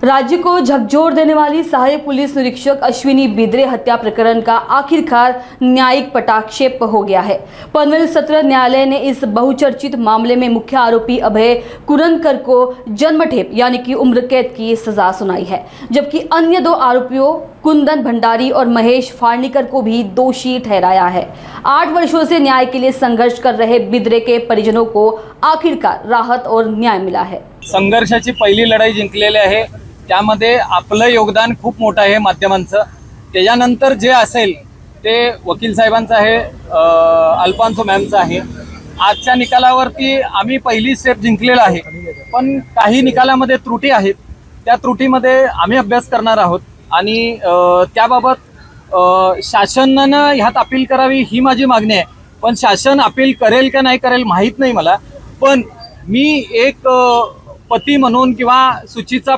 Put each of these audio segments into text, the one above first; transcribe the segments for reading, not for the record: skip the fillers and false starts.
राज्य को झकझोर देने वाली सहायक पुलिस निरीक्षक अश्विनी बिद्रे हत्या प्रकरण का आखिरकार न्यायिक पटाक्षेप हो गया है। पनवेल सत्र न्यायालय ने इस बहुचर्चित मामले में मुख्य आरोपी अभय कुरनकर को जन्मठेप यानी कि उम्र कैद की सजा सुनाई है, जबकि अन्य दो आरोपियों कुंदन भंडारी और महेश फार्निकर को भी दोषी ठहराया है। 8 वर्षों से न्याय के लिए संघर्ष कर रहे बिद्रे के परिजनों को आखिरकार राहत और न्याय मिला है। संघर्षाची पहिली लढाई जिंकलेली आहे, त्यामध्ये आपलं योगदान खूप मोठं आहे माध्यमांचं। त्याच्यानंतर जे असेल ते वकील साहेबांचं आहे, अल्फान्सो मॅमचं आहे। आजच्या निकालावरती आम्ही पहिली स्टेप जिंकलेला आहे, पण काही निकालामध्ये त्रुटी आहेत। त्या त्रुटीमध्ये आम्ही अभ्यास करणार आहोत आणि त्याबाबत शासनानं ह्यात अपील करावी ही माझी मागणी आहे। पण शासन अपील करेल का नाही करेल माहित नाही मला, पण मी एक पती म्हणून किंवा सुचीचा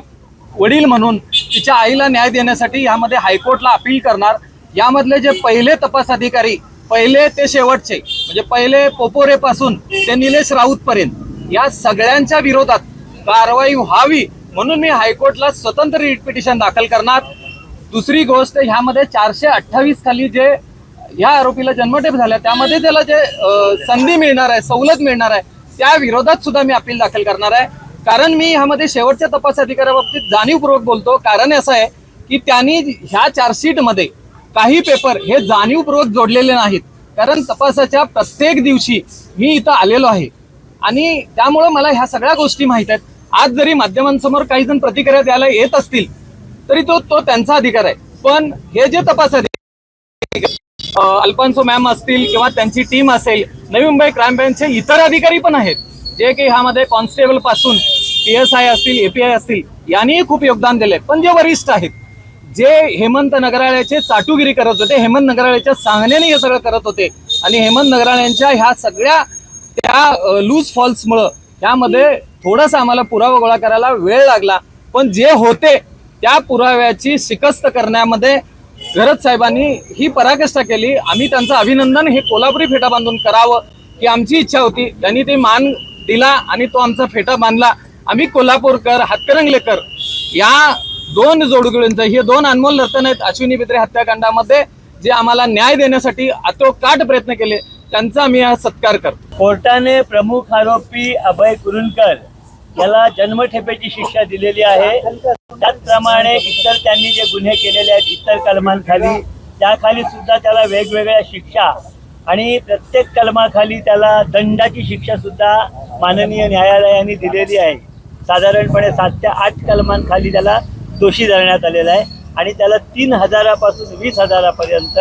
वडील म्हणून तिच्या आईला न्याय देण्यासाठी यामध्ये हायकोर्टला अपील करणार। यामधले जे पहिले तपास अधिकारी, पहिले ते शेवटचे, म्हणजे पहिले पोपोरे पासून ते निलेश राऊत पर्यंत या सगळ्यांच्या विरोधात कारवाई व्हावी म्हणून मी हायकोर्टला स्वतंत्र रिट पिटिशन दाखल करणार। दुसरी गोष्ट, ह्यामध्ये 428 खाली जे ह्या आरोपीला जन्मठेप झाल्या त्यामध्ये त्याला जे संधी मिळणार आहे, सवलत मिळणार आहे, त्या विरोधात सुद्धा मी अपील दाखल करणार आहे। कारण मी ह्यामध्ये शेवटच्या तपास अधिकाऱ्याबाबतीत जाणीवपूर्वक बोलतो। कारण असं आहे की त्यांनी ह्या चार्जशीट मध्ये काही पेपर हे जाणीवपूर्वक जोडलेले नाहीत, कारण तपासाच्या प्रत्येक दिवशी मी इथं आलेलो आहे आणि त्यामुळे मला ह्या सगळ्या गोष्टी माहित आहेत। आज जरी माध्यमांसमोर काही जण प्रतिक्रिया द्यायला येत असतील तरी तो त्यांचा अधिकार आहे, पण हे जे तपास अधिकारी अल्फान्सो मॅम असतील किंवा त्यांची टीम असेल, नवी मुंबई क्राईम ब्रँचचे इतर अधिकारी पण आहेत जे की ह्यामध्ये कॉन्स्टेबल पासून PSI असतील, API असतील, यांनी खूप योगदान दिले। पण जे वरिष्ठ आहेत, जे हेमंत नगराळ्याचे चाटुगिरी करत होते, हेमंत नगराळ्याच्या सांगण्याने हे सगळं करत होते आणि हेमंत नगराळ्यांच्या ह्या सगळ्या त्या लूज फॉल्समुळे त्यामध्ये थोडासा आम्हाला पुरावा गोळा करायला वेळ लागला, पण जे होते त्या पुराव्याची शिकस्त करण्यामध्ये घरत साहेबांनी ही पराकाष्ठा केली। आम्ही त्यांचं अभिनंदन हे कोल्हापुरी फेटा बांधून करावं की आमची इच्छा होती। त्यांनी ते मान दिला आणि तो आमचा फेटा बांधला। आम्ही कोल्हापूरकर, हातकणंगलेकर या दोन जोडगुळींचं, हे दोन अनमोल रत्न आहेत अश्विनी बिद्रे हत्याकांडामध्ये, जे आम्हाला न्याय देण्यासाठी आटोकाट प्रयत्न केले, त्यांचा आम्ही हा सत्कार करतो। कोर्टाने प्रमुख आरोपी अभय कुरुनकर याला जन्मठेपेची शिक्षा दिलेली आहे। त्याचप्रमाणे इतर त्यांनी जे गुन्हे केलेले आहेत इतर कलमांखाली, त्याखाली सुद्धा त्याला वेगवेगळ्या शिक्षा आणि प्रत्येक कलमाखाली त्याला दंडाची शिक्षा सुद्धा माननीय न्यायालयाने दिलेली आहे। साधारणपणे 7 ते 8 कलमांखाली त्याला दोषी धरण्यात आलेला आहे आणि त्याला 3000 पासून 20,000 पर्यंत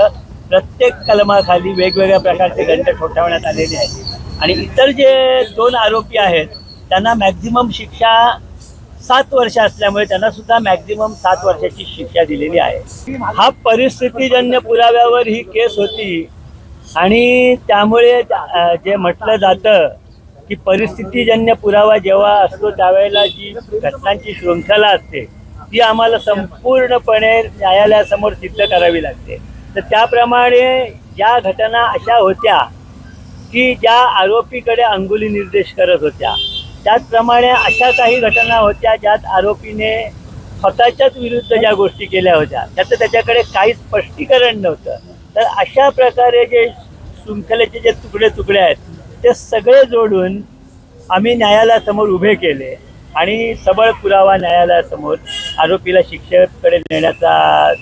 प्रत्येक कलमाखाली वेगवेगळ्या प्रकारचे दंड ठोठावण्यात आलेले आहेत। आणि इतर जे 2 आरोपी आहेत त्यांना मॅक्झिमम शिक्षा 7 वर्ष असल्यामुळे त्यांना सुद्धा मॅक्झिमम 7 वर्षाची शिक्षा दिलेली आहे। हा परिस्थितीजन्य पुराव्यावर ही केस होती आणि त्यामुळे जे म्हटलं जातं की परिस्थितीजन्य पुरावा जेव्हा असतो त्यावेळेला जी घटनांची शृंखला असते ती आम्हाला संपूर्णपणे न्यायालयासमोर सिद्ध करावी लागते। तर त्याप्रमाणे या घटना अशा होत्या की ज्या आरोपीकडे अंगुली निर्देश करत होत्या, त्याचप्रमाणे अशा काही घटना होत्या ज्यात आरोपीने स्वतःच्याच विरुद्ध ज्या गोष्टी केल्या होत्या त्याचं त्याच्याकडे काही स्पष्टीकरण नव्हतं। तर अशा प्रकारे जे शृंखलेचे जे तुकडे आहेत ते सगळे जोडून आम्ही न्यायालयासमोर उभे केले आणि सबळ पुरावा न्यायालयासमोर आरोपीला शिक्षेकडे नेण्याचा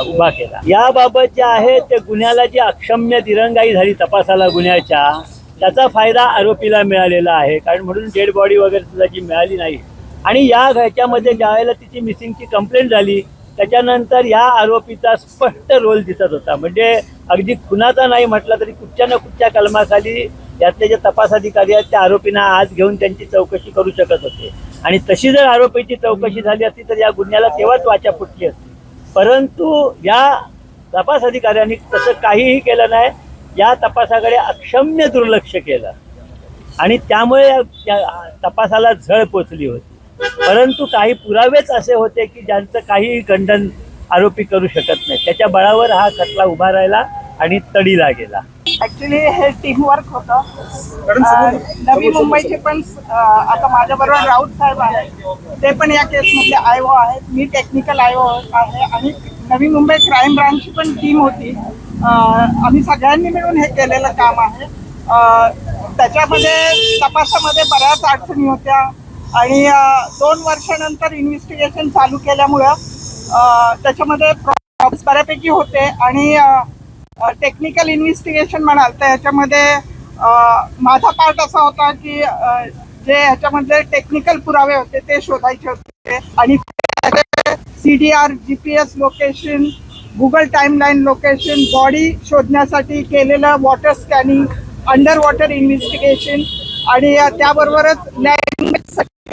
उभा केला। याबाबत जे आहे ते गुन्ह्याला जी अक्षम्य दिरंगाई झाली तपासाला गुन्ह्याच्या, त्याचा फायदा आरोपीला मिळालेला आहे। कारण म्हणून डेड बॉडी वगैरे सुद्धा जी मिळाली नाही आणि या ह्याच्यामध्ये ज्यावेळेला तिची मिसिंगची कंप्लेंट झाली त्याच्यानंतर या आरोपीचा स्पष्ट रोल दिसत होता। म्हणजे अगदी खुनाचा नाही म्हटलं तरी कुठच्या ना कुठच्या कलमाखाली यातले जे तपास अधिकारी आहेत त्या आरोपींना आज घेऊन त्यांची चौकशी करू शकत होते आणि तशी जर आरोपीची चौकशी झाली असती तर या गुन्ह्याला तेव्हाच वाचा फुटली असती। परंतु या तपास अधिकाऱ्यांनी तसं काहीही केलं नाही, या तपासाकडे अक्षम्य दुर्लक्ष केलं आणि त्यामुळे या तपासाला झळ पोचली होती। परंतु काही पुरावेच असे होते की ज्यांचं काहीही खंडन आरोपी करू शकत नाही, त्याच्या बळावर हा खटला उभा राहिला आणि तडीला गेला। ऍक्च्युली हे टीमवर्क होतं. नवी मुंबईचे पण आता माझ्याबरोबर राऊत साहेब आहेत, ते पण या केसमधले आयओ आहेत. मी टेक्निकल आयओ आहे आणि नवी मुंबई क्राईम ब्रांचची पण टीम होती. आम्ही सगळ्यांनी मिळून हे केलेलं काम आहे. त्याच्यामध्ये तपासामध्ये बऱ्याच अडचणी होत्या आणि 2 वर्षानंतर इन्व्हेस्टिगेशन चालू केल्यामुळं त्याच्यामध्ये प्रॉब्लेम्स बऱ्यापैकी होते आणि टेक्निकल इन्व्हेस्टिगेशन म्हणाल तर ह्याच्यामध्ये माझा पार्ट असा होता की जे ह्याच्यामध्ये टेक्निकल पुरावे होते ते शोधायचे होते आणि CDR, GPS location, Google timeline location, body शोधण्यासाठी केलेलं water scanning, under water investigation आणि त्याबरोबरच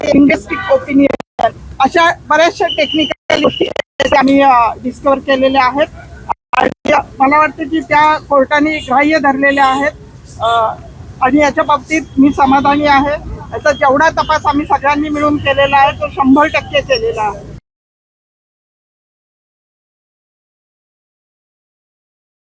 लिंग्विस्टिक ओपिनियन अशा बऱ्याचशा टेक्निकल गोष्टी आम्ही डिस्कवर केलेल्या आहेत आणि मला वाटतं की त्या कोर्टाने ग्राह्य धरलेल्या आहेत आणि याच्या बाबतीत मी समाधानी आहे. याचा जेवढा तपास आम्ही सगळ्यांनी मिळून केलेला आहे तो 100% केलेला आहे.